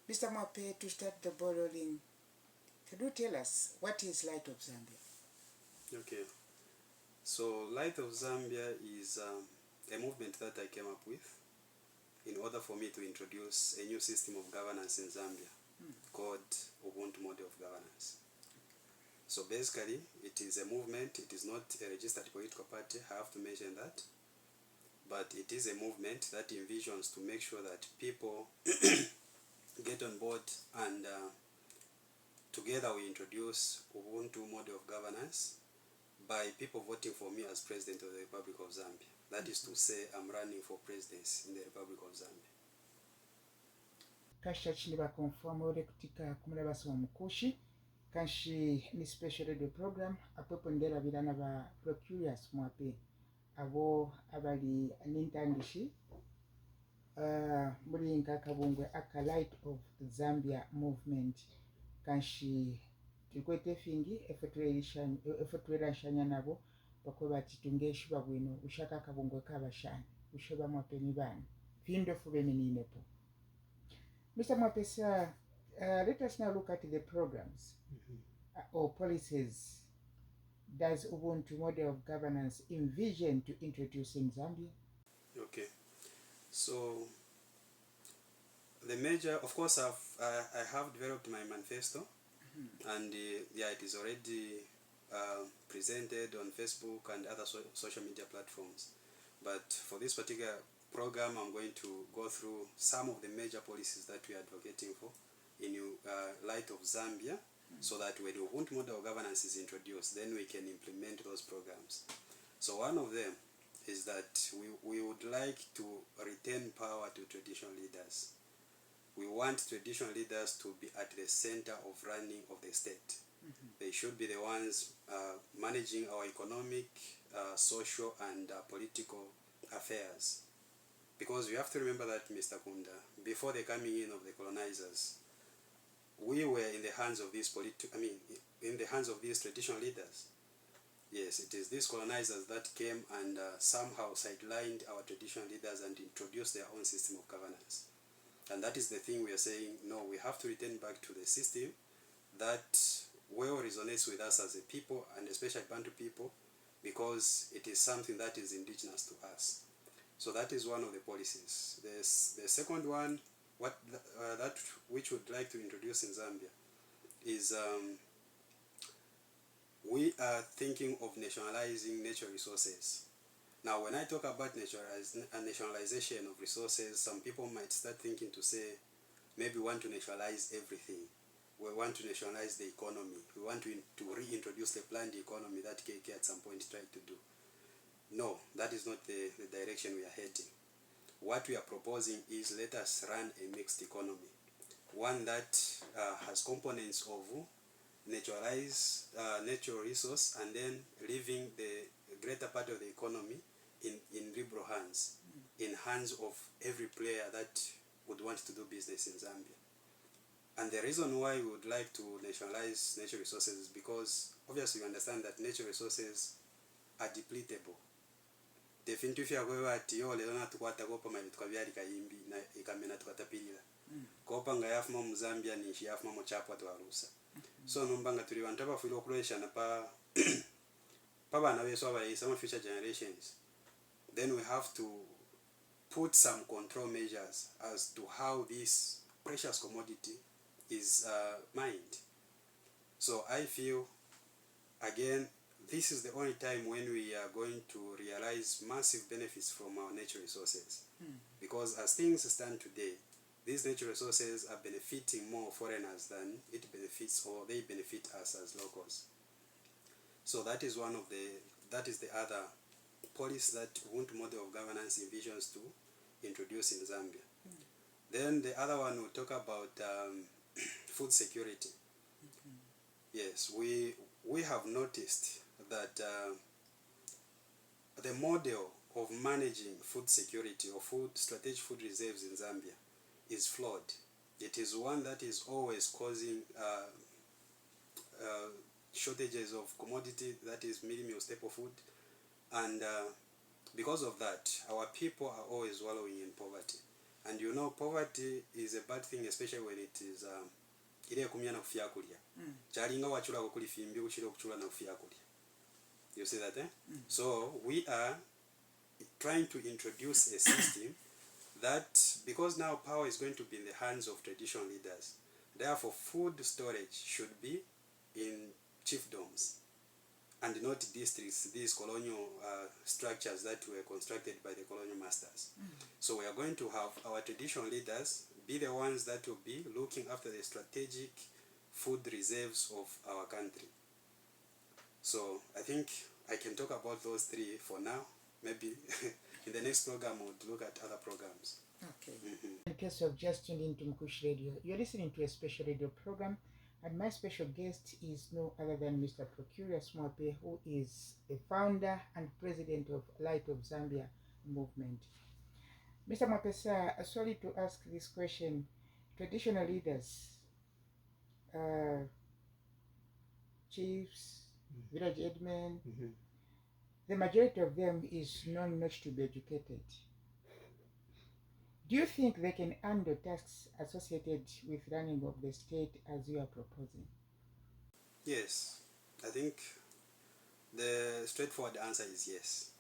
Mr. Mwape, to start the ball rolling, could you tell us what is Light of Zambia? Okay, so Light of Zambia is a movement that I came up with in order for me to introduce a new system of governance in Zambia called Ubuntu Model of Governance. So basically, it is a movement, it is not a registered political party, I have to mention that, but it is a movement that envisions to make sure that people get on board and together we introduce Ubuntu Model of Governance by people voting for me as President of the Republic of Zambia. That is to say, I'm running for presidency in the Republic of Zambia. Kanshi chini ba confirm ore kutika kumula basi wa Mkushi. Kanshi ni special radio program apopo ndera bilana ba Proculious Mwape. Abo abali anintangishi. Muri nkaka bungwe aka Light of Zambia movement. Kanshi tukwete fingi efotwera shanya nabo bakwe batitunge shuba bwino ushaka kabungwe kabashani ushoba Mwape nibani findo fube mininepo. Mr. Mwape, sir, let us now look at the programs or policies does Ubuntu Model of Governance envision to introduce in Zambia? Okay, so the major, of course, I have developed my manifesto, and yeah, it is already presented on Facebook and other social media platforms. But for this particular program, I'm going to go through some of the major policies that we are advocating for in Light of Zambia, so that when the Ubuntu Model of Governance is introduced, then we can implement those programs. So one of them is that we would like to return power to traditional leaders. We want traditional leaders to be at the center of running of the state. They should be the ones managing our economic, social, and political affairs. Because we have to remember that, Mr. Kunda, before the coming in of the colonizers, we were in the hands of these in the hands of these traditional leaders. Yes, it is these colonizers that came and somehow sidelined our traditional leaders and introduced their own system of governance. And that is the thing we are saying, no, we have to return back to the system that well resonates with us as a people, and especially Bantu people, because it is something that is indigenous to us. So that is one of the policies. The second one, that which we'd like to introduce in Zambia, is we are thinking of nationalizing natural resources. Now, when I talk about nationalization of resources, some people might start thinking to say, maybe we want to nationalize everything. We want to nationalize the economy. We want to reintroduce the planned economy that KK at some point tried to do. No, that is not the direction we are heading. What we are proposing is let us run a mixed economy, one that has components of natural resource, and then leaving the greater part of the economy in liberal hands, in hands of every player that would want to do business in Zambia. And the reason why we would like to nationalize natural resources is because obviously we understand that natural resources are depletable. Definitively ati yo lero natukwata kopa mabitwa byali kayimbi na ikamena tukatapirira kopa nga yafuma mu Zambia ni yafuma mu chapwa twarusa. So nombanga tuli bantu abafuira okulesha na pa bana beso abayi some future generations. Then we have to put some control measures as to how this precious commodity is mined. So I feel, again, this is the only time when we are going to realize massive benefits from our natural resources. Because as things stand today, these natural resources are benefiting more foreigners than it benefits, or they benefit us as locals. So that is that is the other policy that Ubuntu Model of Governance envisions to introduce in Zambia. Then the other one will talk about food security. Yes, we have noticed that the model of managing food security or strategic food reserves in Zambia is flawed. It is one that is always causing shortages of commodity, that is meal staple food, and because of that, our people are always wallowing in poverty. And you know, poverty is a bad thing, especially when it is ile kumya na kufia kulia. Chalinga wachula kukuli fimbi kuchila kuchula na kufia kulia. You see that, eh? So we are trying to introduce a system that, because now power is going to be in the hands of traditional leaders, therefore food storage should be in chiefdoms and not districts, these colonial structures that were constructed by the colonial masters. So we are going to have our traditional leaders be the ones that will be looking after the strategic food reserves of our country. So I think I can talk about those three for now. Maybe in the next program we'll look at other programs. Okay. In case you have just tuned into Mkushi Radio, you're listening to a special radio program, and my special guest is no other than Mr. Proculious Mwape, who is the founder and president of Light of Zambia movement. Mr. Mwape, sir, sorry to ask this question. Traditional leaders, chiefs, village headmen, the majority of them is known not to be educated. Do you think they can handle tasks associated with running of the state as you are proposing? Yes, I think the straightforward answer is yes.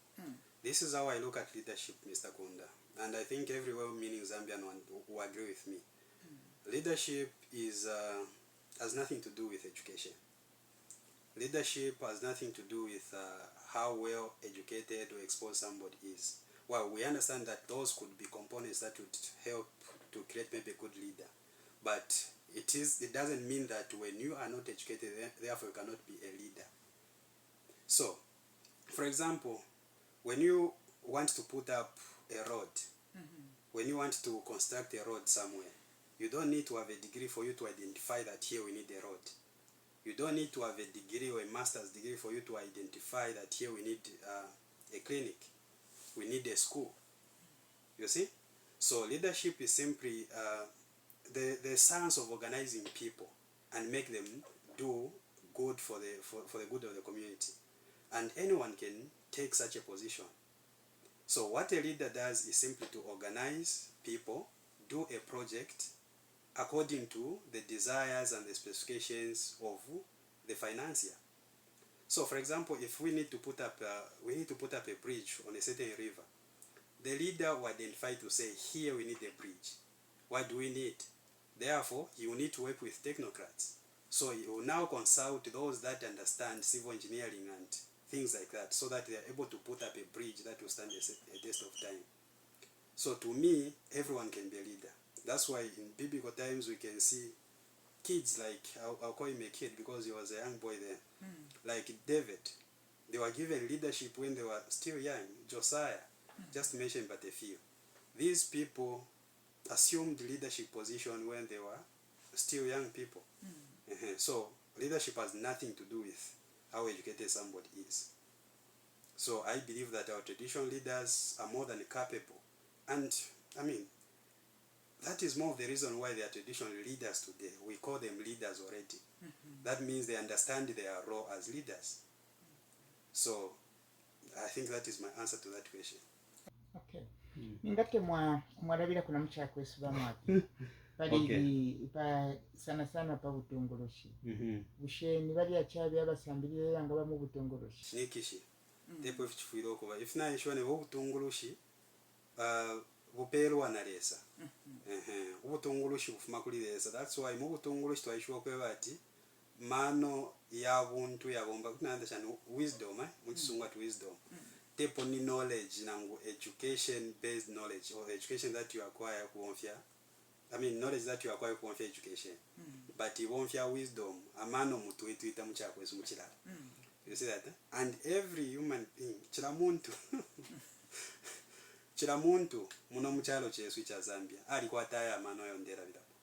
This is how I look at leadership, Mr. Kunda, and I think every well-meaning Zambian will agree with me. Leadership is has nothing to do with education. Leadership has nothing to do with how well educated or exposed somebody is. Well, we understand that those could be components that would help to create maybe a good leader, but it doesn't mean that when you are not educated, therefore you cannot be a leader. So, for example, when you want to put up a road, when you want to construct a road somewhere, you don't need to have a degree for you to identify that here we need a road. You don't need to have a degree or a master's degree for you to identify that here we need a clinic. We need a school. You see? So leadership is simply the science of organizing people and make them do good for the good of the community. And anyone can take such a position. So what a leader does is simply to organize people, do a project according to the desires and the specifications of the financier. So, for example, if we need to put up a bridge on a certain river, the leader will identify to say, here we need a bridge. What do we need? Therefore, you need to work with technocrats. So you will now consult those that understand civil engineering and things like that, so that they are able to put up a bridge that will stand a test of time. So to me, everyone can be a leader. That's why in biblical times we can see kids like, I'll call him a kid because he was a young boy then, like David. They were given leadership when they were still young. Josiah, just to mention but a few. These people assumed leadership position when they were still young people. So leadership has nothing to do with how educated somebody is. So I believe that our traditional leaders are more than capable. And I mean, that is more of the reason why they are traditional leaders today. We call them leaders already. That means they understand their role as leaders. So I think that is my answer to that question. Okay. Ningatke mwarabira kuna mchakwesiba mwapi. Bali sana sana pa butongoloshi. Busheni bali achabi abasambirire yanga bamu butongoloshi. Nikishi. Tepo ifichifwira okuba. If na ishwane butongoloshi buperwa na lesa. Ubutongoloshi bufuma kuli lesa. That's why mu butongoloshi twaishwa kweba ati mano ya buntu yabomba kunanda chani wisdom, muchisunga to wisdom. Tepo ni knowledge nangu education based knowledge or education that you acquire kuonfia. I mean knowledge that you acquire kuonfia education. But you wonfia wisdom amano mutu ita mchakwesu mchilala. You see that? And every human being chilamuntu muno mchalo chesu cha Zambia alikuwa taya amano yondera bilapo.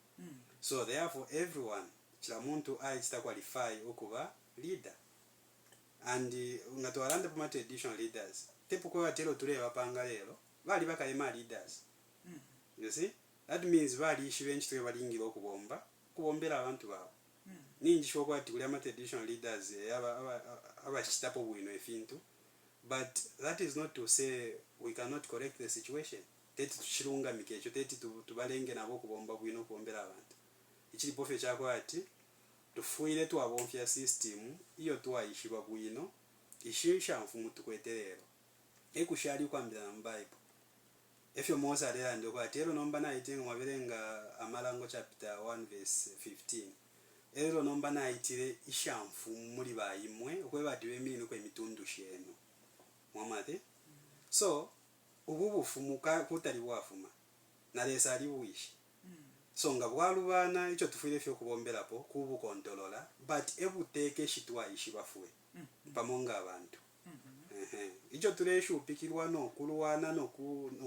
So therefore everyone chilamuntu chita qualify okuba leader. And ungatwalanda pama traditional leaders tepo kwa watelo tule wapanga lero bali bakalema leaders. You see? That means bali ishi benchi twe balingiro kubombera abantu bawo. Ninji shokwa ati kuli ama traditional leaders aba chitapo bwino efintu. But that is not to say we cannot correct the situation. teti tuchilungamike ekyo teti tubalenge nabo okubomba bwino okubombera abantu ekilipo ffe kyako ati tufuire twabomfya system iyo twayishibwa bwino ishisha mfumu tukweterero ekushali kwambira na Bible efyo Mose lera ndiko ati ero nomba naitenga mwaberenga Amalango chapter 1 verse 15 ero nomba naitire ishamfu muri bayimwe okweba ati bemini ko emitundu sheno mwamate so ubu bufumuka kutali bwafuma na lesa ali buishi so nga bwalubana icho tufuire fyo kubomberapo kubu kontolola but ebuteke shitwa ishi bafue pamonga abantu icho tuleshu pikirwa no kulwana no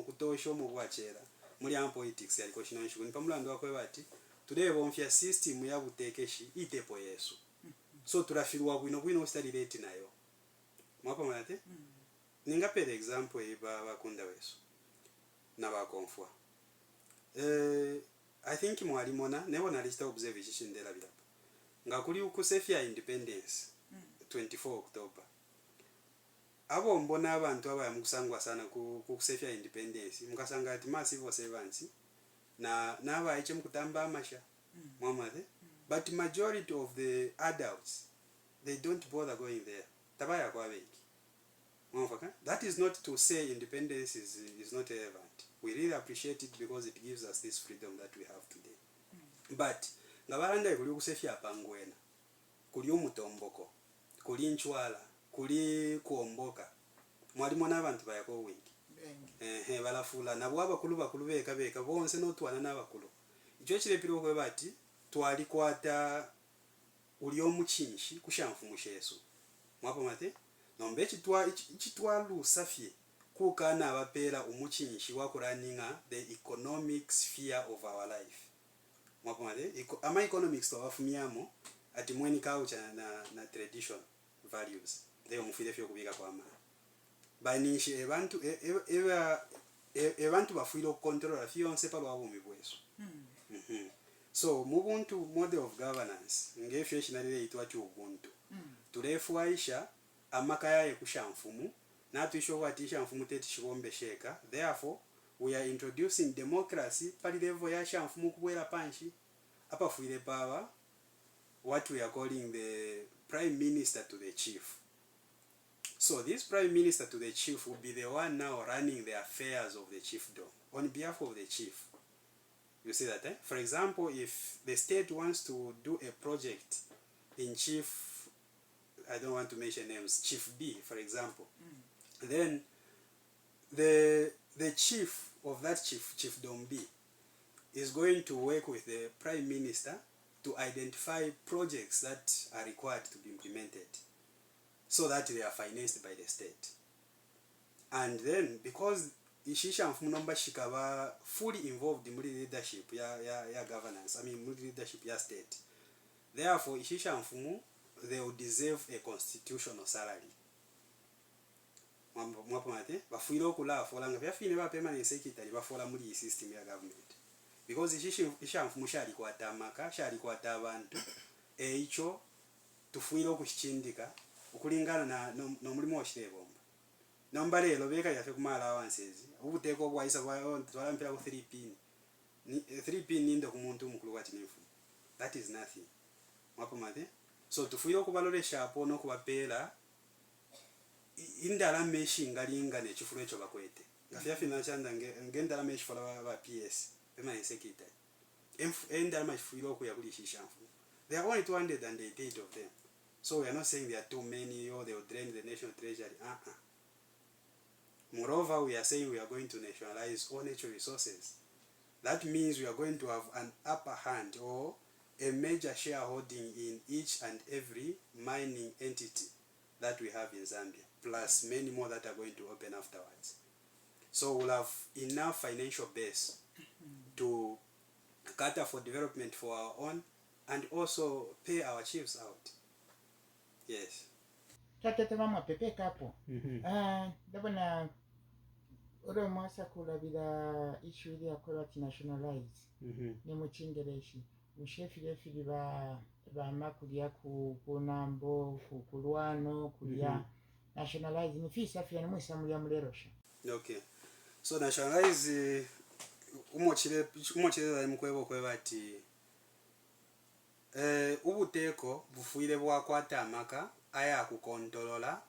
kutosho mu bwachera muri am politics yaliko shino nshukuni pamulando wako bati tulebo mfya system ya butekeshi itepo Yesu so turafirwa bwino ostali leti nayo mwapa mwanate ninga per example iba bakunda weso na bakonfwa I think mwalimona nebo na lista observe chishindela bilapa ngakuli ukusefya independence 24 October abo mbona abantu abayamusangwa sana kusefya independence mukasanga ati massive servants na naba iche mkutamba amasha mwamade but majority of the adults they don't bother going there tabaya kwa wengi mwafaka that is not to say independence is not relevant we really appreciate it because it gives us this freedom that we have today but ngabalanda kuli kusefya pangwena kuli umutomboko kuli nchwala kuli kuomboka mwalimu n'abantu bayako wingi balafula nabo abakulu beka bonse notwana n'abakulu icho kilepiro kwe bati twali kwata uli omuchinshi kushamfu musheso mwapo mate nombe chitwa lusafye kukana abapera umuchinshi wakuraninga the economic sphere of our life mwapo mate ama economics to afumyamo ati mweni culture na tradition values leo mufire fyo kubika kwa ama banishi ebantu bafuire control fionse palo abo mibweso so Ubuntu Model of Governance ngefyo shinalile itwa Ubuntu tulefuaisha amakaya yekushamfumu na tuisho watisha mfumu teti shibombe sheka therefore we are introducing democracy pali level ya shamfumu kubwera panshi apa fuire power what we are calling the prime minister to the chief. So this prime minister to the chief will be the one now running the affairs of the chiefdom on behalf of the chief. You see that, For example, if the state wants to do a project in chief, I don't want to mention names, Chief B, for example, then the chief of that chiefdom B is going to work with the prime minister to identify projects that are required to be implemented so that they are financed by the state. And then because ishisha mfunomba shikaba fully involved in leadership ya governance, I mean leadership ya state, therefore ishisha mfumu they will deserve a constitutional salary. Mwapomate bafuiro kula folanga byafine ba permanent secretary bafola muri system ya government because ishisha mfumu shali kwa tamaka shali kwa tabantu eicho tufuiro kushindika ukulingana na no mulimo oshirebo nomba lero beka yafe kumala awansezi ubuteko bwaisa bwa twalampira ku 3 pin 3 pin nindo kumuntu mukulu wati nefu that is nothing mwapomate so tufuiro kubalolesha apo no kubapela indala meshi ngalinga ne chifulo echo bakwete ngafya finachanda ngendala meshi fola ba PS pema secretary indala machifulo ku yakulishisha mfu there are only 288 of them, so we are not saying there are too many or they will drain the national treasury. Moreover, we are saying we are going to nationalize all natural resources. That means we are going to have an upper hand or a major shareholding in each and every mining entity that we have in Zambia, plus many more that are going to open afterwards. So we'll have enough financial base to cater for development for our own and also pay our chiefs out. Yes. Tatete Mwape kapo. Ndabona uro mwasa kulabira issue ya kwa nationalize. Ni muchingereshi. Ushefile fili ba makulia kunambo kulwano kulia nationalize ni fisa fya ni mwisa mulia mlerosha. Okay. So nationalize umochile mukwebo kwebati ubuteko bufuile bwakwata amaka aya kukontolola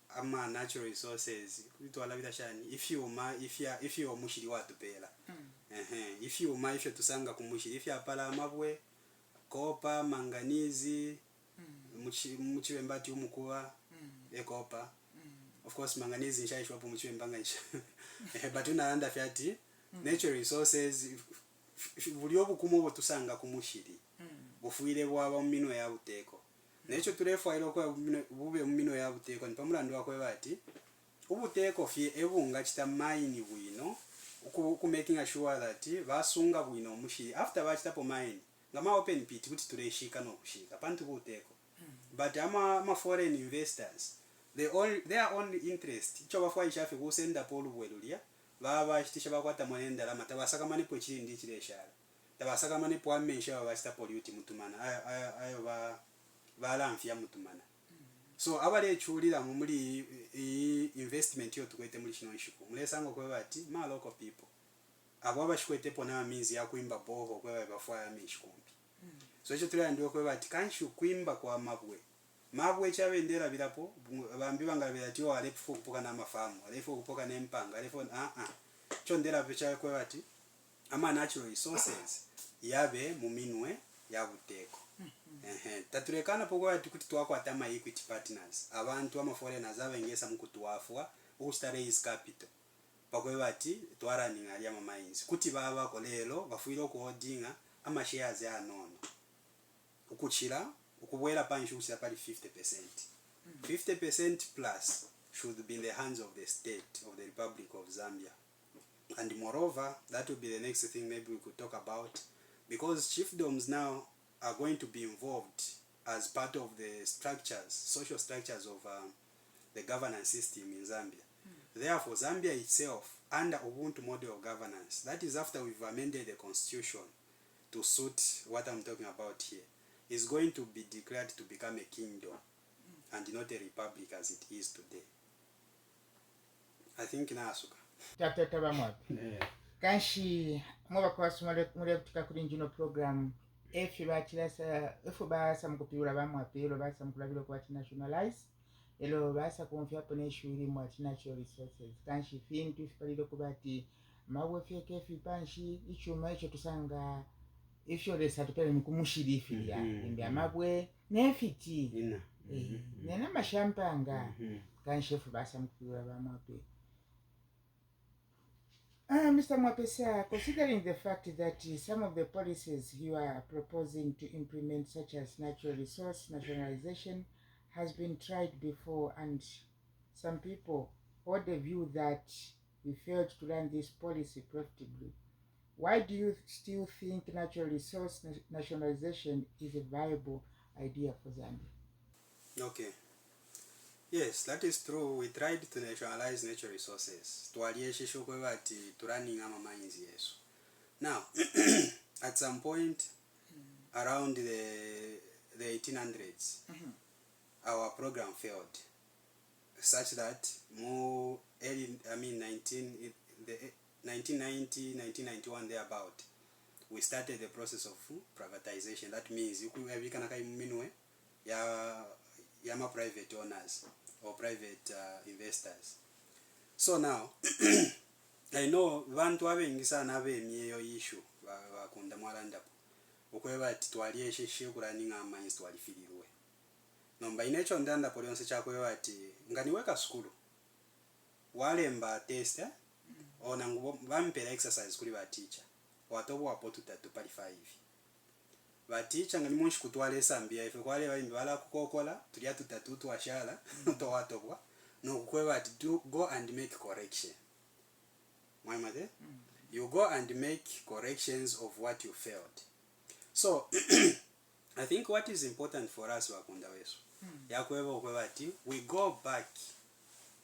ama natural resources kwitwala bitashani if you mushiri watupela if you tusanga kumushiri if yapala amabwe kopa manganizi muchibembati umukuwa ekopa of course manganizi nshaishwa hapo muchibembanga nsha but unaanda fyati natural resources buli obukumu bwo tusanga kumushiri bufuile bwaba mumino ya buteko necho tulefailo kwa bube mumino ya buteko nipamulando wakwe bati ubuteko fye ebunga chita mine bwino ku making sure that basunga bwino mushiri after bachitapo mine ngama open pit kuti tuleshika no kushika pantu buteko but ama foreign investors their only interest icho bafwa ishafe kusenda polu bwelulia baba chitisha bakwata monenda lama tabasaka mani po chiri ndi chireshara tabasaka mani po amensha basta pollute mutumana ayo balamfya mutumana so abale chulira muri investment yo tukwete muri kino nshiku mulesango kwe bati ma local people abo bashikwete pona means ya kuimba boho kwe bafwa ya mishikumbi so icho tuli ndio kwe bati kanshu kuimba kwa mabwe chabendera bilapo bambi bangabira tiyo alefu kupoka na mafamu alefu kupoka na mpanga alefu chondera pecha kwe bati ama natural resources yabe muminwe ya buteko tatulekana poko bati kuti twakwata ama equity partners abantu ama foreigners abengesa mukutuwafwa ukustare is capital pakwe bati twarani ali ama mines kuti baba kolelo bafuilo ku holdinga ama shares ya nono ukuchira ukubwela panshu usira pali 50%. 50% plus should be in the hands of the state of the Republic of Zambia. And moreover, that will be the next thing maybe we could talk about, because chiefdoms now are going to be involved as part of the structures, social structures of the governance system in Zambia. Therefore, Zambia itself, under Ubuntu Model of Governance, that is after we've amended the constitution to suit what I'm talking about here, is going to be declared to become a kingdom and not a republic as it is today. I think nasuka. Taba Mwape. Kanshi mwa kwasumale mule kutika kulinjino program efi bachilasa efu basa mkupiula ba Mwape elo basa mkulabilo kwa nationalize elo basa kumfya pone shuri mwa natural resources kanshi fintu ifipalilo kubati mawe fyeke fipanshi ichuma icho tusanga ifyo lesa tupele mkumushirifi ya imbi amabwe nefiti nena mashampanga kanshefu basa mkupiula ba Mwape. Mr. Mwape, sir, considering the fact that some of the policies you are proposing to implement, such as natural resource nationalization, has been tried before, and some people hold the view that we failed to run this policy profitably, why do you still think natural resource nationalization is a viable idea for Zambia? Okay. Yes, that is true. We tried to nationalize natural resources. To running our mines, yes. Now, at some point around the 1800s, our program failed, such that more early, 1990, 1991 thereabout, we started the process of privatization. That means we can yama private owners or private investors. So now I know vantu abengisa nabe mieyo issue bakunda mwalandapo okweba ati twaliesheshe kuraninga mines twalifilirwe nomba inecho ndanda polionse chakweba ati nganiweka skulu walemba test ona ngubo bampera exercise kuli ba teacher watobo wapo tutatu pali 5 baticha ngani munshi kutwale Zambia ife kwale bayimbi bala kukokola tulia tutatu twashala to watobwa no kukweba ati do go and make correction mwamade you go and make corrections of what you failed. So I think what is important for us wakunda weso yakweba ati we go back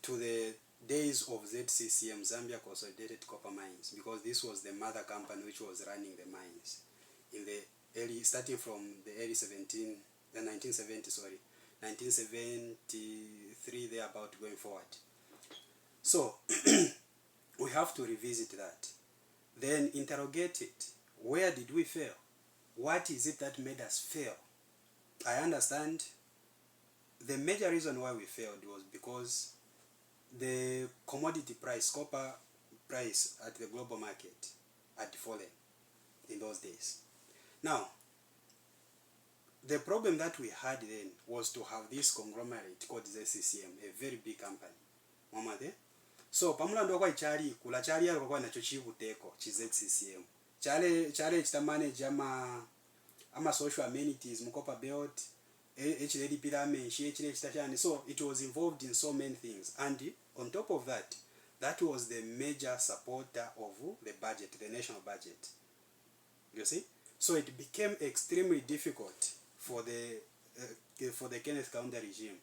to the days of ZCCM, Zambia Consolidated Copper Mines, because this was the mother company which was running the mines in the early, starting from the early 1973 there about going forward. So we have to revisit that. Then interrogate it. Where did we fail? What is it that made us fail? I understand the major reason why we failed was because the commodity price, copper price at the global market had fallen in those days. Now, the problem that we had then was to have this conglomerate called ZCCM, a very big company. Mwamade? So, pamulando kwa ichari, kula chari ya kwa nacho chibuteko, chi ZCCM. Chale chita manage ama social amenities, Mukopa Belt, HLD pyramid, so it was involved in so many things. And on top of that, that was the major supporter of the budget, the national budget. You see? So it became extremely difficult for the Kenneth Kaunda regime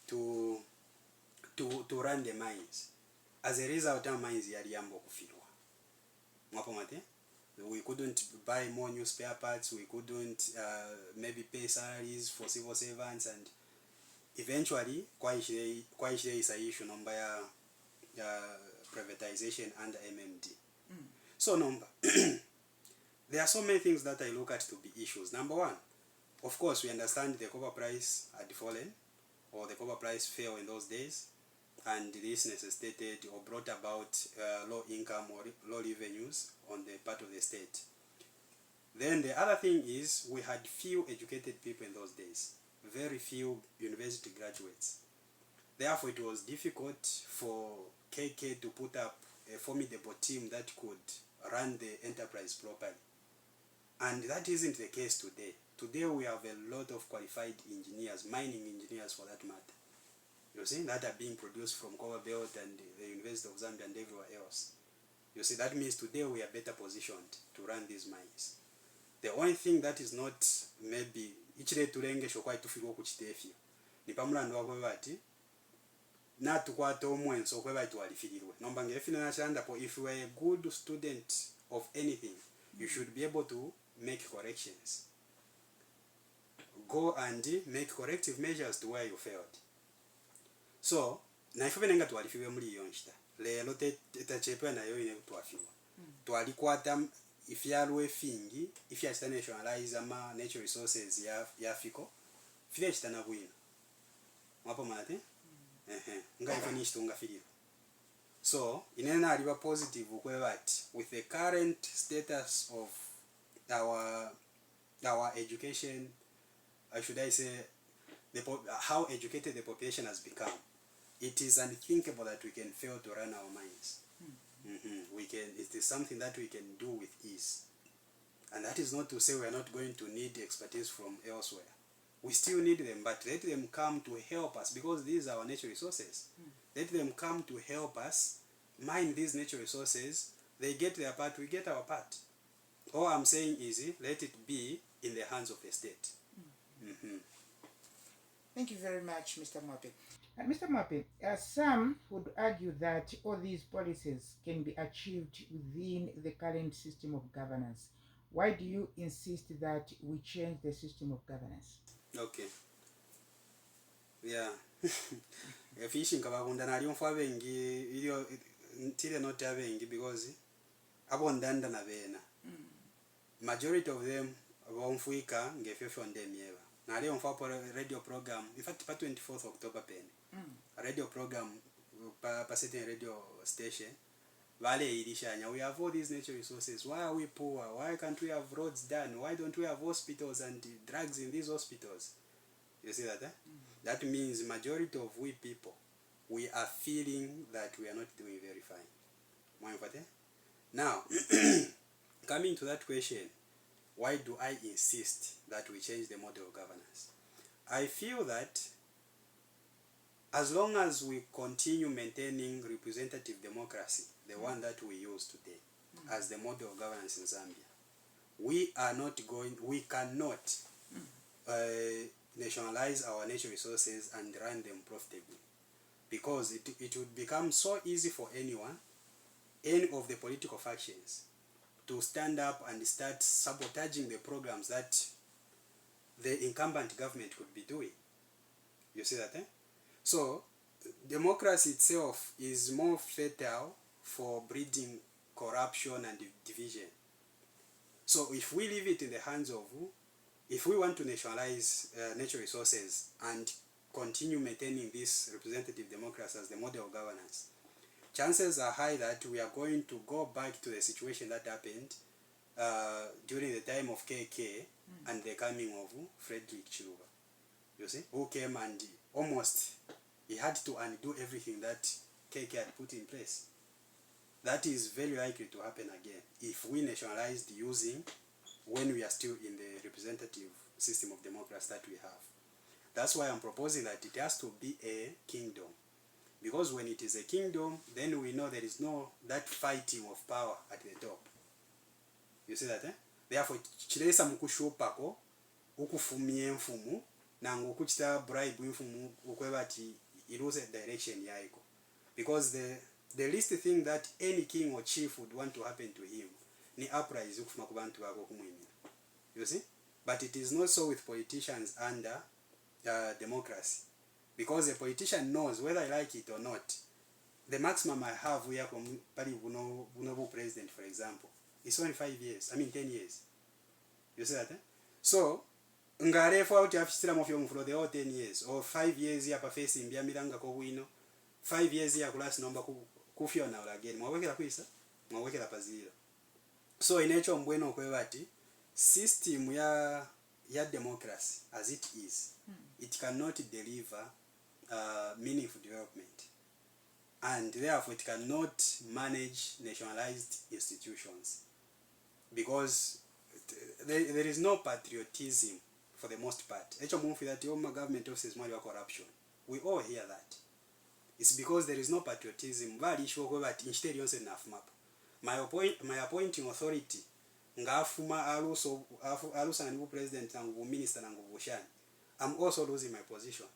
to run the mines. As a result, our mines yali yambo kufirwa. Mwapo mate? We couldn't buy more new spare parts, we couldn't maybe pay salaries for civil servants, and eventually kwa ishire isa issue number privatization under MMD. So number there are so many things that I look at to be issues. Number one, of course, we understand the copper price had fallen, or the copper price fell in those days, and this necessitated or brought about low income or low revenues on the part of the state. Then the other thing is we had few educated people in those days, very few university graduates. Therefore, it was difficult for KK to put up a formidable team that could run the enterprise properly. And that isn't the case today. Today we have a lot of qualified engineers, mining engineers for that matter. You see, that are being produced from Copper Belt and the University of Zambia and everywhere else. You see, that means today we are better positioned to run these mines. The only thing that is not maybe ichire tulenge shokwai tufiko kuchitefio. Ni pamulando wakwe bati na tukwata omwenso kwe bati walifirirwe. Nomba ngefina na chanda po if you are a good student of anything, you should be able to make corrections. Go and make corrective measures to where you failed. So, na ife benenga twalifiwe muri iyo nshita. Lelo tetachepe na yo ine twafiwa. Twalikwata ifyalwe fingi, ifya nationalize ama natural resources ya fiko. File chitana bwina. Mwapo mate? Nga ife nishito nga filiro. So, inena aliwa positive ukwe bati with the current status of our education, should I say, how educated the population has become, it is unthinkable that we can fail to run our minds. We can. It is something that we can do with ease, and that is not to say we are not going to need expertise from elsewhere. We still need them, but let them come to help us because these are our natural resources. Let them come to help us mine these natural resources. They get their part, we get our part. All I'm saying is, let it be in the hands of the state. Thank you very much, Mr. Mwape. Mr. Mwape, some would argue that all these policies can be achieved within the current system of governance. Why do you insist that we change the system of governance? Okay. Yeah. Fishing kabakunda nali mfa bengi ilio ntile not bengi because abondanda na bena. Majority of them wonfuika ngefefo ndemieva. Na leo mfa radio program, in fact pa 24th October pen. A radio program pa certain radio station. Vale ilishanya, we have all these natural resources. Why are we poor? Why can't we have roads done? Why don't we have hospitals and drugs in these hospitals? You see that? That means majority of we people, we are feeling that we are not doing very fine. Now, coming to that question, why do I insist that we change the model of governance? I feel that as long as we continue maintaining representative democracy, the one that we use today, as the model of governance in Zambia, we cannot nationalize our natural resources and run them profitably. Because it would become so easy for anyone, any of the political factions, to stand up and start sabotaging the programs that the incumbent government could be doing. You see that? So, democracy itself is more fertile for breeding corruption and division. So if we leave it in the hands of, if we want to nationalize natural resources and continue maintaining this representative democracy as the model of governance, chances are high that we are going to go back to the situation that happened during the time of KK and the coming of Frederick Chiluba, you see, who came and almost he had to undo everything that KK had put in place. That is very likely to happen again if we nationalized using when we are still in the representative system of democracy that we have. That's why I'm proposing that it has to be a kingdom. Because when it is a kingdom, then we know there is no that fighting of power at the top. You see that, eh? Therefore, chilesa mkushupako, ukufumie mfumu, na ngokuchita bribe mfumu, ukwebati ilose direction yaiko. Because the least thing that any king or chief would want to happen to him, ni uprise ukufuma kubantu wako kumwimira. You see? But it is not so with politicians under democracy. Because a politician knows whether I like it or not. The maximum I have we are Bunobu president, for example, it's only 5 years. I mean 10 years. You see that? Eh? So, ngarefu out afisira mofyo for the whole 10 years or 5 years ya pa face imbia milanga ko wino. 5 years ya kulasi nomba kufyo na again. Mwawekela kwisa, mwawekela pazira. So inecho mbweno kwebati system ya democracy as it is, it cannot deliver meaningful development, and therefore it cannot manage nationalized institutions because there is no patriotism for the most part. Echo move that your government offices more corruption. We all hear that. It's because there is no patriotism. Vali show that instead you say enough map. My appointing authority ngafuma alusa and president and minister and bushani. I'm also losing my position.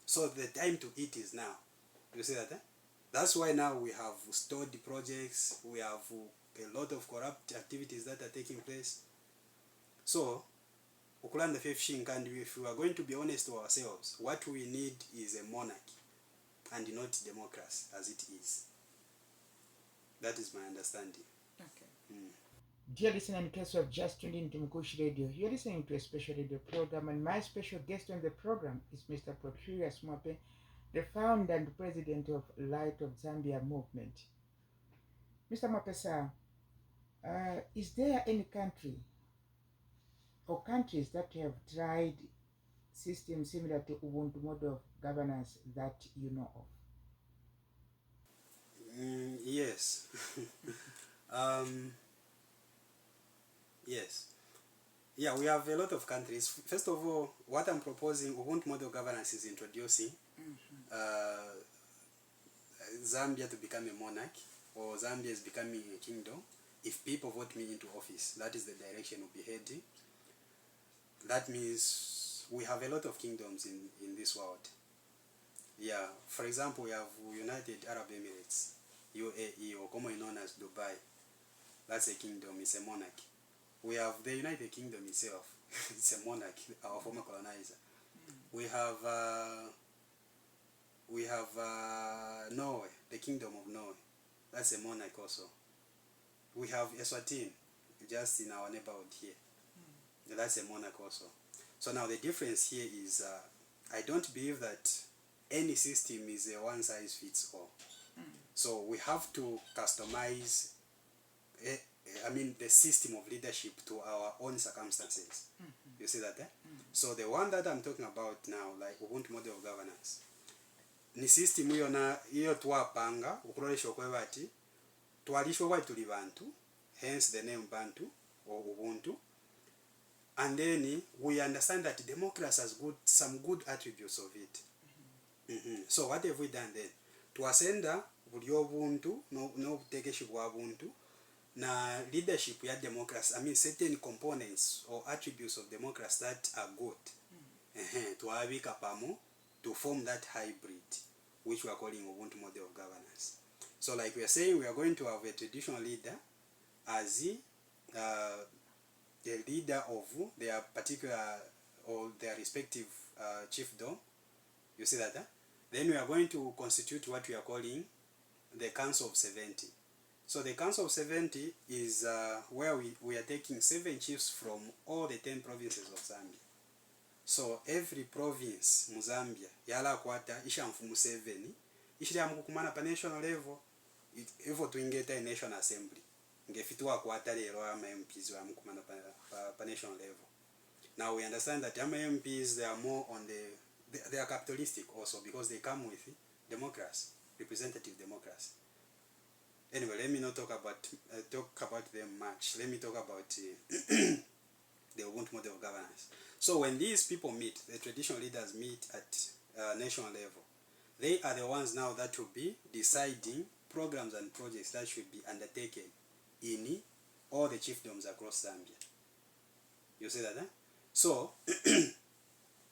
So the time to eat is now. You see that? Eh? That's why now we have stored projects, we have a lot of corrupt activities that are taking place. So, Ukulanda Fefshing, and if we are going to be honest to ourselves, what we need is a monarchy and not democracy as it is. That is my understanding. Okay. Dear listener, in case you have just tuned into Mkushi Radio, you're listening to a special radio program, and my special guest on the program is Mr. Proculious Mwape, the founder and president of Light of Zambia movement. Mr. Mwape, sir, is there any country or countries that have tried systems similar to Ubuntu Model of Governance that you know of? Yes. Yes. Yeah, we have a lot of countries. First of all, what I'm proposing, Ubuntu Model of Governance is introducing Zambia to become a monarch, or Zambia is becoming a kingdom. If people vote me into office, that is the direction we'll be heading. That means we have a lot of kingdoms in this world. Yeah, for example, we have United Arab Emirates, UAE, or commonly known as Dubai. That's a kingdom, it's a monarchy. We have the United Kingdom itself, it's a monarchy, our former colonizer. We have Norway, the Kingdom of Norway. That's a monarch also. We have Eswatini, just in our neighborhood here. That's a monarch also. So now the difference here is I don't believe that any system is a one size fits all. So we have to customize the system of leadership to our own circumstances. You see that, eh? So the one that I'm talking about now, like Ubuntu Model of Governance, ni system hiyo twapanga ukulolesha okwebati twalishwa kwa tuli bantu, hence the name Bantu or Ubuntu. And then we understand that democracy has some good attributes of it. So what have we done then? Twasenda buli Ubuntu no butekeshibwa Ubuntu na leadership ya democracy, certain components or attributes of democracy that are good. Twabika pamo to form that hybrid, which we are calling Ubuntu Model of Governance. So like we are saying, we are going to have a traditional leader as the leader of their particular or their respective chiefdom. You see that? Then we are going to constitute what we are calling the Council of 70. So the Council of 70 is where we are taking 7 chiefs from all the 10 provinces of Zambia. So every province mu Zambia yala kwata isha mfumu 7 ishira mukumana pa national level ifo tuingeta in national assembly ngefitwa kwata lero ama MPs wa mukumana pa national level. Now we understand that ama MPs they are more on they are capitalistic also because they come with democracy, representative democracy. Anyway, let me not talk about them much. Let me talk about the Ubuntu Model of Governance. So when these people meet, the traditional leaders meet at national level, they are the ones now that will be deciding programs and projects that should be undertaken in all the chiefdoms across Zambia. You see that? So,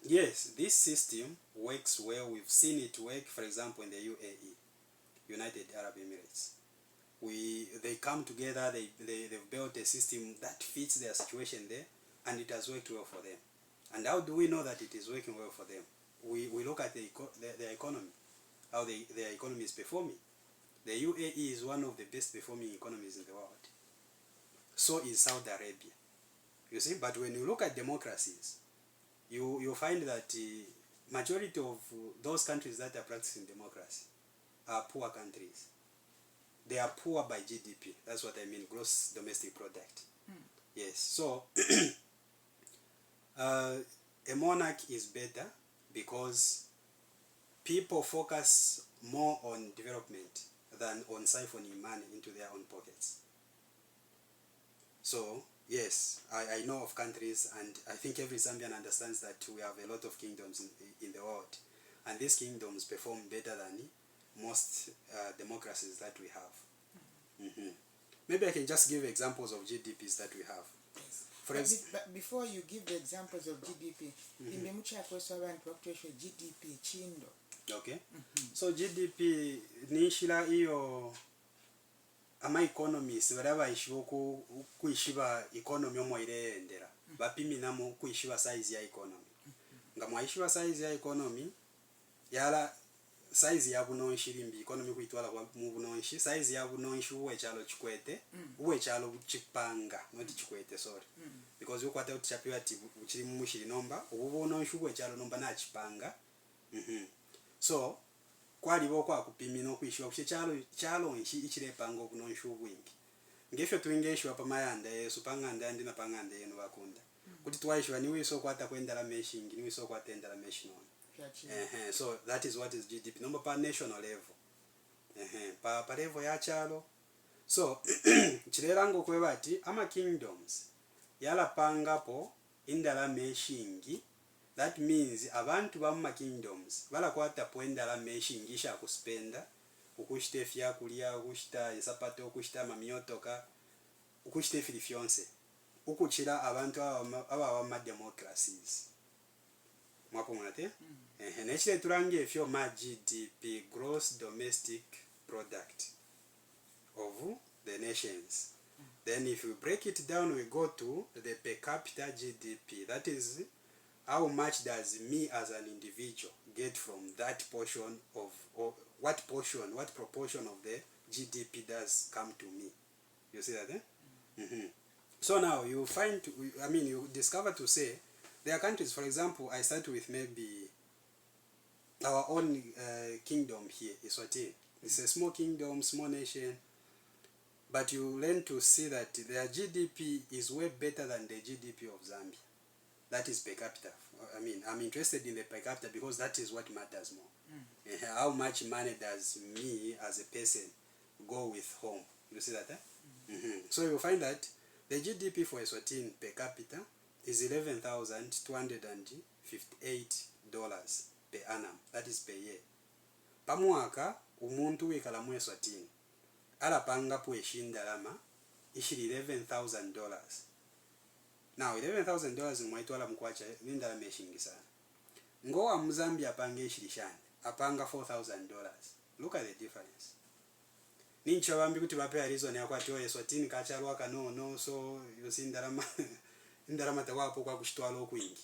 yes, this system works well. We've seen it work, for example, in the UAE, United Arab Emirates. They come together, they've built a system that fits their situation there, and it has worked well for them. And how do we know that it is working well for them? We look at their economy, how their economy is performing. The UAE is one of the best performing economies in the world. So is Saudi Arabia. You see, but when you look at democracies, you find that majority of those countries that are practicing democracy are poor countries. They are poor by GDP. That's what I mean, gross domestic product. Yes. So a monarch is better because people focus more on development than on siphoning money into their own pockets. So yes, I know of countries, and I think every Zambian understands that we have a lot of kingdoms in the world, and these kingdoms perform better than most democracies that we have. Maybe I can just give examples of GDPs that we have. But before you give the examples of GDP, in the mucha kwesaba and GDP chindo. Okay. So GDP nishila iyo ama economies baraba ishibo kuishiba economy omwaire endera bapiminamo kuishiba size ya economy ngamwa ishiba size ya economy yala size ya bunonshi limbi economy kuitwala kwa mu bunonshi size ya bunonshi uwe chalo chikwete uwe chalo chipanga not chikwete sorry because you kwata utichapiwa ati uchiri mushiri nomba ubu bunonshi uwe chalo nomba na chipanga so kwalibo kwa kupimino kwishiwa kushe chalo nshi ichilepanga okunonsha obwingi ngefyo tuingeshiwa pamayanda yesu panganda ndi na panganda yenu bakunda kuti twaishiwa niwe so kwata kwendala meshingi niwe so kwata endala meshino so that is what is GDP number per national level pa level ya chalo so chilerango kwebati ama kingdoms yala pangapo indala meshingi. That means abantu bamma kingdoms bala kwata poendala meshingisha kuspenda ukushite fya kulia ukushita isapato ukushita mamiotoka ukushite filifionse ukuchira abantu aba democracies mwapo mwate nechile turange fyo ma GDP gross domestic product of the nations. Then if we break it down we go to the per capita GDP. That is how much does me as an individual get from that portion of, or what proportion of the GDP does come to me? You see that? So now you find, you discover to say, there are countries, for example, I start with maybe our own kingdom here, Eswatini. It's a small kingdom, small nation, but you learn to see that their GDP is way better than the GDP of Zambia. That is per capita. I'm interested in the per capita because that is what matters more. How much money does me as a person go with home? You see that? So you find that the GDP for Eswatini per capita is $11,258 per annum. That is per year. Pamuaka umuntu wikala mu Eswatini alapanga pu eshindalama ishiri $11,000. Now $11,000 mwaitwala mkwacha nindala meshingi sana. Ngowa Mzambia apanga ishirishani apanga $4,000. Look at the difference. Nincho bambi kuti bape reason ya kwati Eswatini kachalwa no so yosi ndalama tawapo kwa kushitwala okwingi.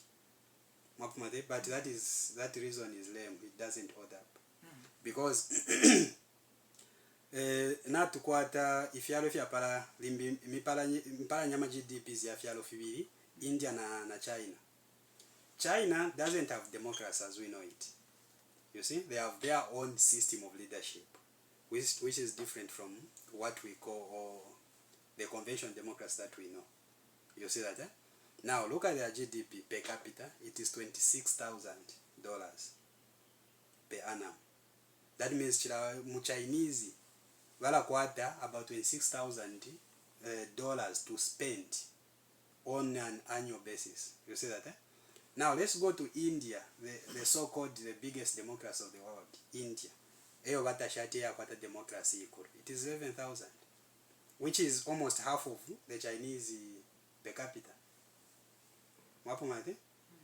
Mapumate, but that reason is lame. It doesn't hold up. Because natukwata ifyalo fyapala limbi mipala nyama GDPs ya fyalo fibiri, India na China. China doesn't have democracy as we know it. You see, they have their own system of leadership, which is different from what we call or the conventional democracy that we know. You see that? Now look at their GDP per capita. It is $26,000 per annum. That means mu Chinese wala kwata about $26,000 to spend on an annual basis. You see that? Now let's go to India, the so-called the biggest democracy of the world, India. Eyo bata shati ya kwata democracy equal. It is 11,000, which is almost half of the Chinese per capita. Mwapo mate?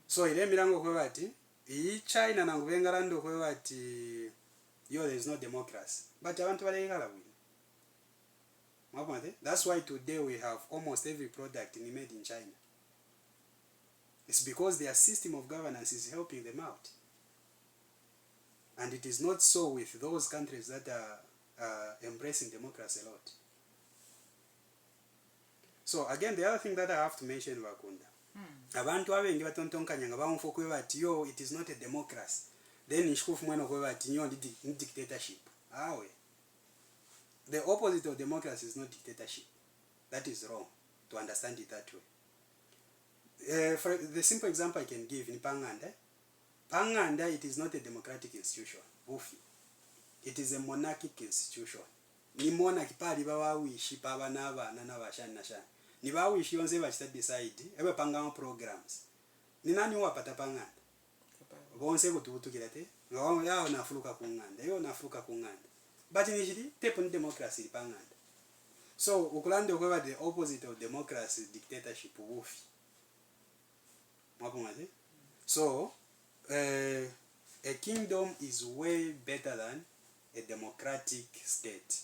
So ile milango kwa bati, China na ngubenga lando kwa bati, there is no democracy. But abantu balegala win. Mwapo mate? That's why today we have almost every product made in China. It's because their system of governance is helping them out. And it is not so with those countries that are embracing democracy a lot. So again, the other thing that I have to mention, Wakunda, abantu abengi batontonkanya nga bawonfo kwe bati yo it is not a democracy. Then ishkufu mweno kwe bati yo ni dictatorship. Awe. The opposite of democracy is not dictatorship. That is wrong to understand it that way. For the simple example I can give in Panganda, it is not a democratic institution. It is a monarchic institution. Ni monarchy pali bawawishi paba n'abana n'abashani nashani. Ni bawishi yonze bachita decide ebe pangama programs. Ni nani wapata Panganda? Bonse kutubutukira te. Ngawo yao nafuruka kunganda. Yo nafuruka kunganda. But initially tepo ni democracy Panganda. So ukulande kwa the opposite of democracy dictatorship wufi. So, a kingdom is way better than a democratic state.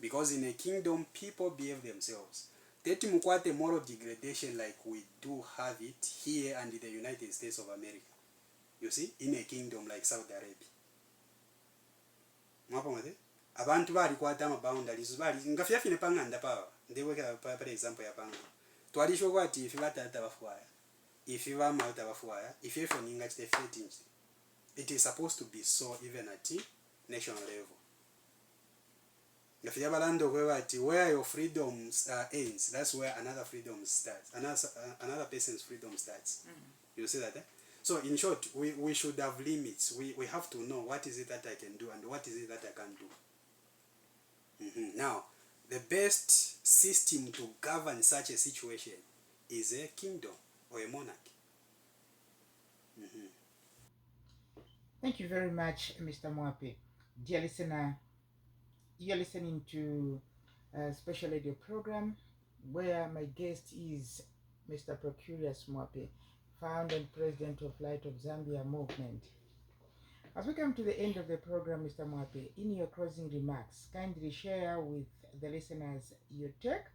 Because in a kingdom, people behave themselves. Teti mukwate moral degradation like we do have it here and in the United States of America. You see, in a kingdom like Saudi Arabia. Mwapomate? Abantu bali kwata maboundaries bali ngafyafine Panganda pawa. Ndeweka for example ya Panganda. Twalisho kwati if batata bafwaya. If you are out of fire, if you are it is supposed to be so even at national level. If you have where your freedom ends, that's where another freedom starts. Another person's freedom starts. You see that? So in short, we should have limits. We have to know what is it that I can do and what is it that I can't do. Now, the best system to govern such a situation is a kingdom or a monarchy. Thank you very much, Mr. Mwape. Dear listener, you are listening to a special radio program where my guest is Mr. Proculious Mwape, founder and president of Light of Zambia movement. As we come to the end of the program, Mr. Mwape, in your closing remarks, kindly share with the listeners your take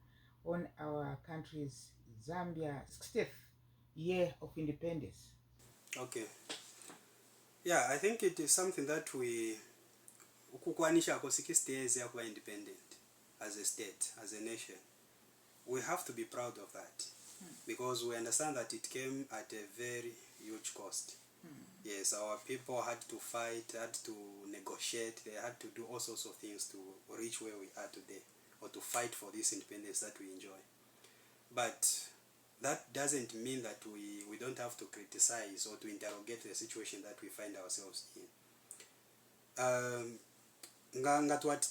on our country's Zambia 60th year of independence. Okay. Yeah, I think it is something that we ukukwanisha kwa 60 years ya kuwa independent as a state, as a nation. We have to be proud of that because we understand that it came at a very huge cost. Yes, our people had to fight, had to negotiate, they had to do all sorts of things to reach where we are today or to fight for this independence that we enjoy. But that doesn't mean that we don't have to criticize or to interrogate the situation that we find ourselves in.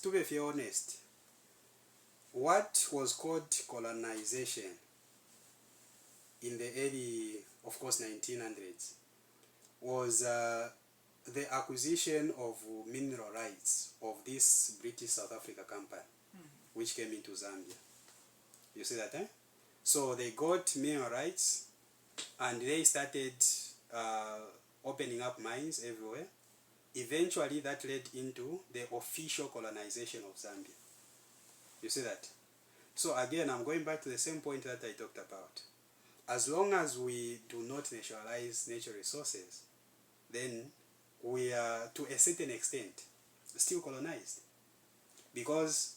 To be honest, what was called colonization in the early, of course, 1900s was the acquisition of mineral rights of this British South Africa company, which came into Zambia. You see that, eh? So they got mineral rights and they started opening up mines everywhere. Eventually that led into the official colonization of Zambia. You see that? So again, I'm going back to the same point that I talked about. As long as we do not nationalize natural resources, then we are, to a certain extent, still colonized. because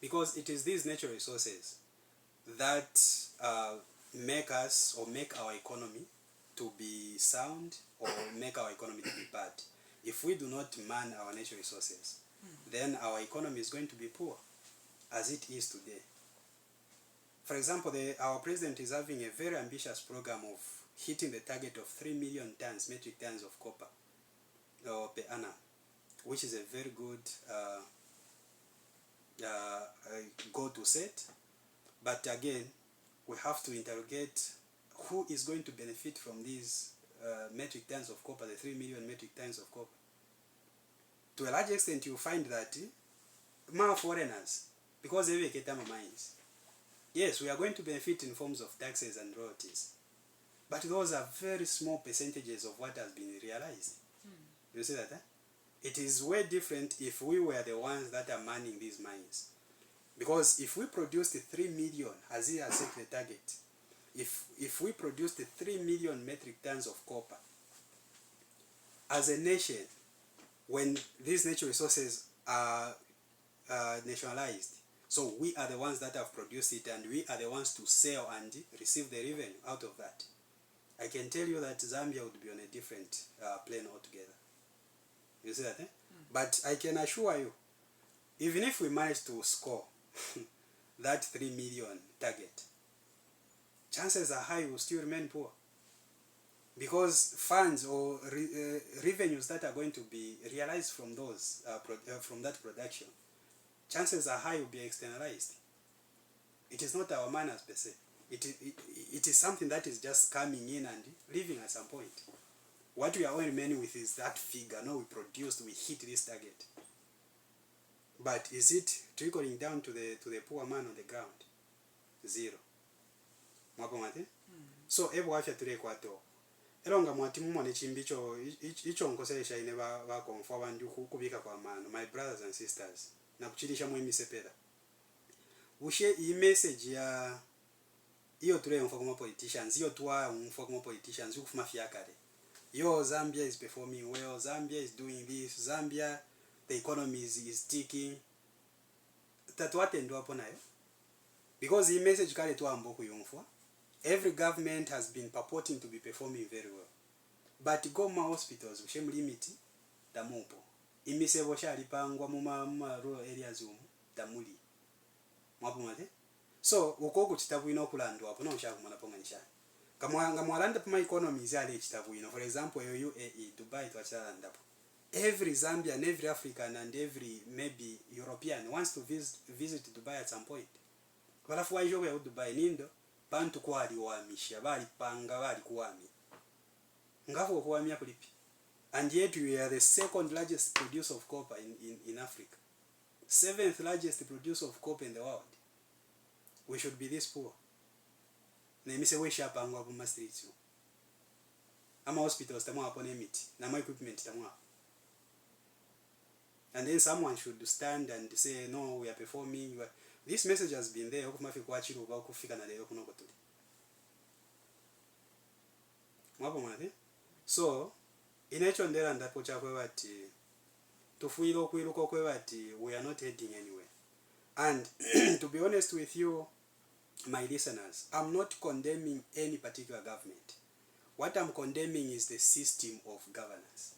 because it is these natural resources that make us or make our economy to be sound or make our economy to be bad. If we do not man our natural resources, then our economy is going to be poor, as it is today. For example, our president is having a very ambitious program of hitting the target of 3 million tons, metric tons of copper per annum, which is a very good goal to set. But again, we have to interrogate who is going to benefit from these metric tons of copper, the 3 million metric tons of copper. To a large extent, you find that more foreigners, because they get mines. Yes, we are going to benefit in forms of taxes and royalties, but those are very small percentages of what has been realized. You see that? It is way different if we were the ones that are manning these mines. Because if we produced 3 million, as he has set the target, if we produced 3 million metric tons of copper, as a nation, when these natural resources are nationalized, so we are the ones that have produced it and we are the ones to sell and receive the revenue out of that, I can tell you that Zambia would be on a different plane altogether. You see that? But I can assure you, even if we manage to score that 3 million target, chances are high we'll still remain poor. Because funds or revenues that are going to be realized from those from that production, chances are high will be externalized. It is not our manners per se. It is something that is just coming in and leaving at some point. What we are only remaining with is that figure. No, we produced, we hit this target. But is it trickling down to the poor man on the ground? Zero. Mwapomate? So ebo wafya tulekwato. Elonga mwati mumone chimbicho icho nkosesha ine ba konfwa bandu kubika kwa mano, my brothers and sisters, na kuchilisha muimisepera. Ushe i message ya iyo tule mfwa kuma politicians, iyo tuwa mfwa kuma politicians ukufuma fiakare. Yo, Zambia is performing well, Zambia is doing this, Zambia, the economy is ticking. Tatuate ndo hapo nayo. Because the message kale tuwa mboku yumfwa. Every government has been purporting to be performing very well. But Goma hospitals, ushemu limiti, damupo. Imisebo shari pangwa muma rural areas umu, damuli. Mwapu mate? So, ukoku chitabu ino kulandu wapu, no mshaku mwanaponga nishani. Nga mwalanda puma economy zale chitabu ino. For example, UAE, Dubai, tuwachila ndapo. Every Zambian, every African, and every maybe European wants to visit Dubai at some point. Walafu wa ijowe ya Dubai nindo, bantu kwali wamisha, bali panga, bali kuwami. Ngafu kuwamia kulipi. And yet we are the second largest producer of copper in Africa. 7th largest producer of copper in the world. We should be this poor. Na imise we shapangwa hapo ma streets. Ama hospitals tamwa hapo na miti, na ma equipment tamwa. And then someone should stand and say, no, we are performing. This message has been there. So, inacho ndela ndapo chakwe wati tufuilo kwiluko kwe wati we are not heading anywhere. And to be honest with you, my listeners, I'm not condemning any particular government. What I'm condemning is the system of governance.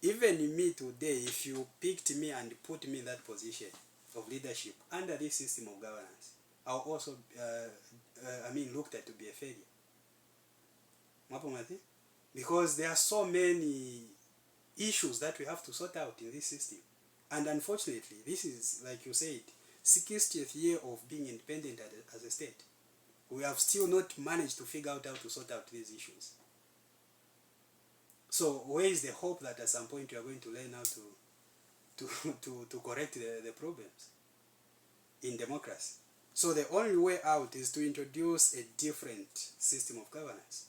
Even me today, if you picked me and put me in that position of leadership under this system of governance, I'll also, looked at to be a failure. Because there are so many issues that we have to sort out in this system. And unfortunately, this is, like you said, 60th year of being independent as a state. We have still not managed to figure out how to sort out these issues. So where is the hope that at some point we are going to learn how to correct the problems in democracy? So the only way out is to introduce a different system of governance.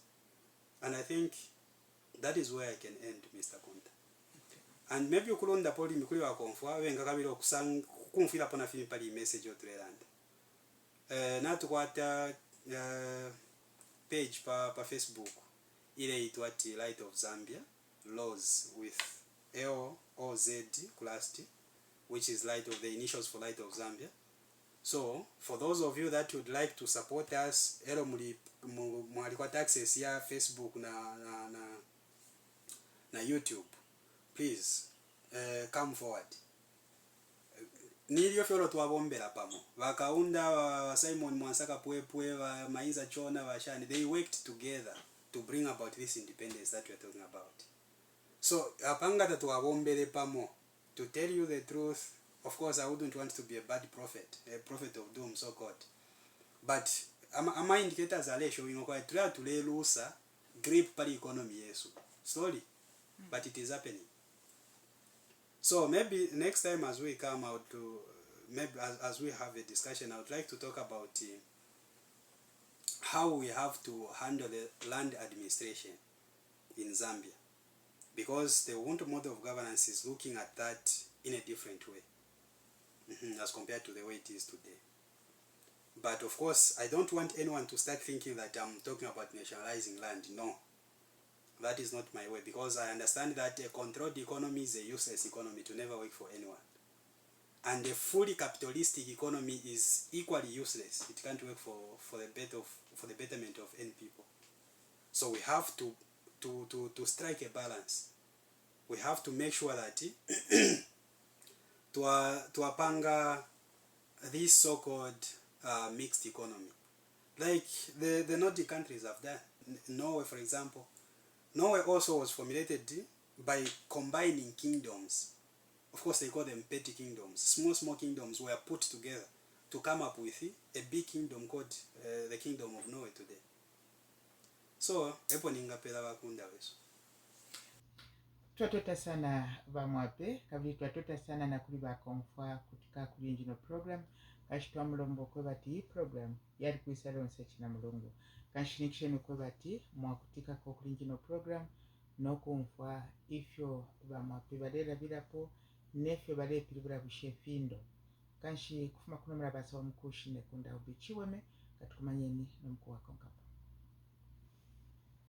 And I think that is where I can end, Mr. Konta. And maybe you could poli mikuli wa konfwa wenga kabilo kusang kumfila pona fini pali message otrelanda. Na tukwata page pa Facebook. Ile itwati Light of Zambia, Laws with L-O-Z Clasti. which is Light of the initials for Light of Zambia. So for those of you that would like to support us, ero mwalikuwa access ya Facebook na YouTube, please come forward. Nilio fyolo tuwabombela pamo wakaunda wa Simon Mwansaka Pwepwe wa Mainza Chona wa Shani, they worked together to bring about this independence that we are talking about. So apanga tatuwabombele pamo. To tell you the truth, of course I wouldn't want to be a bad prophet, a prophet of doom so called, but ama indicators are showing okay try to lay loose grip pali economy yesu slowly, but it is happening. So maybe next time as we come out to, maybe as we have a discussion, I would like to talk about how we have to handle the land administration in Zambia, because the Ubuntu Model of Governance is looking at that in a different way as compared to the way it is today. But of course, I don't want anyone to start thinking that I'm talking about nationalizing land. No. That is not my way, because I understand that a controlled economy is a useless economy to never work for anyone. And a fully capitalistic economy is equally useless. It can't work for the betterment of any people. So we have to strike a balance. We have to make sure that to apanga this so-called mixed economy, like the Nordic countries have done. Norway, for example. Norway also was formulated by combining kingdoms. Of course, they call them petty kingdoms. Small kingdoms were put together to come up with a big kingdom called the Kingdom of Norway today. So, epo ningapela wakunda weso. Twatota sana Mwape, kabili twatota sana na kuli bakonfwa kutika kuli regional program. Kashitwa mulombo kwe bati program yali kuisala onsechi na mulongo. Kashinikisheni kwe bati mwakutika kwa kuli regional program nokumfwa ifyo Mwape badela bilapo nefyo bale pilibula bushefindo. Kanshi kufuma kuna mrabasa wa Mkushi nekunda ubichiweme katukumanyeni na mkuu wa konkapa.